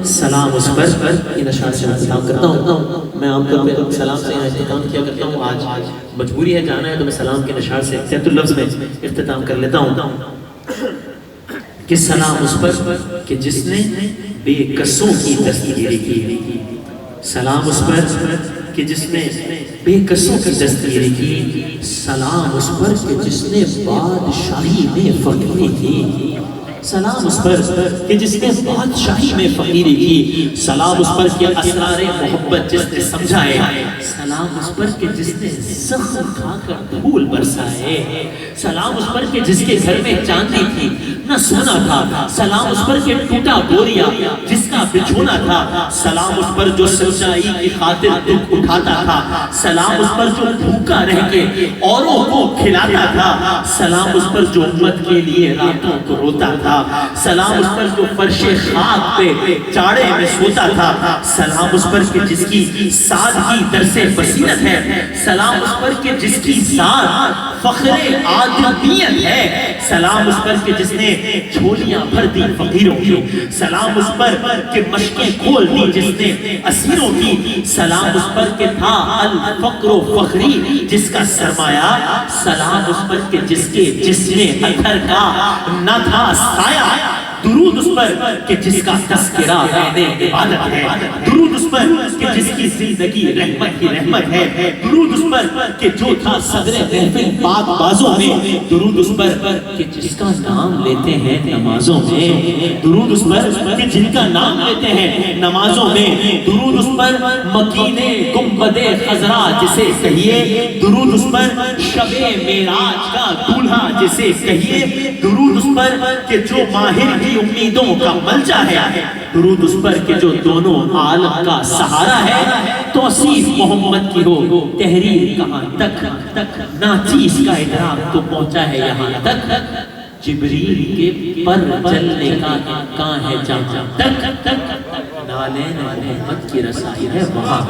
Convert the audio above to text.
سلام اس پر ان اشعار سے میں سلام کرتا ہوں. میں عام طور پہ سلام سے اختتام کیا کرتا ہوں. آج مجبوری ہے جانا ہے تو میں سلام کے اشعار سے تحت اللفظ میں اختتام کر لیتا ہوں کہ سلام اس پر کہ جس نے بے کسوں کی دستگیری کی. سلام اس پر کہ جس نے بے کسوں کی دستگیری کی. سلام اس پر کہ جس نے بادشاہی میں فقیری کی. سلام اس پر کہ جس نے بادشاہی میں فقیری کی. سلام اس پر کہ اسرار محبت جس نے سمجھائے. سلام اس پر کہ جس نے زخم کھا کر پھول برسائے. سلام اس پر کہ جس کے گھر میں چاندی تھی نہ سونا تھا. سلام اس پر کہ ٹوٹا بوریا جس کا بچھونا تھا. سلام اس پر جو سچائی کی خاطر دکھ اٹھاتا تھا. سلام اس پر جو بھوکا رہ کے اوروں کو کھلاتا تھا. سلام اس پر جو امت کے لیے راتوں کو روتا تھا. سلام اس پر جو فرش خاک پہ چاڑے میں سوتا تھا. سلام اس پر کہ جس کی سادگی درس بصیرت ہے. سلام اس پر کہ جس کی ذات فخر آدمیت ہے. سلام اس پر کہ جس نے جھولیاں بھر دی فقیروں کی. سلام اس پر کہ مشکیں کھول دی جس نے اسیروں کی. سلام اس پر کہ تھا الفقر و فخری جس کا سرمایہ. سلام اس پر کہ جس نے اتھر کا نہ تھا سایہ. درود اس پر کہ جس کا تذکرہ عین عبادت ہے. درود اس پر کہ جس کی زندگی رحمت کی رحمت ہے. درود اس پر کہ جو تھا صدر محفل پاک بازوں میں. درود اس پر کہ جس کا نام لیتے ہیں نمازوں میں. درود اس پر کہ جن کا نام لیتے ہیں نمازوں میں. درود اس پر مکین گنبد خضرا جسے کہیے. درود اس پر شب معراج کا دولہا جسے کہیے. درود اس پر کہ جو ماہر کی امیدوں کا ملجا ہے. درود اس پر کہ جو دونوں عالم کا سہارا ہے. توصیف محمد کی ہو تحریر کہاں تک. ناچیز کا ادراک تو پہنچا ہے یہاں تک. جبریل کے پر چلنے کا امکان ہے جہاں تک. نالین محمد کی رسائی ہے وہاں.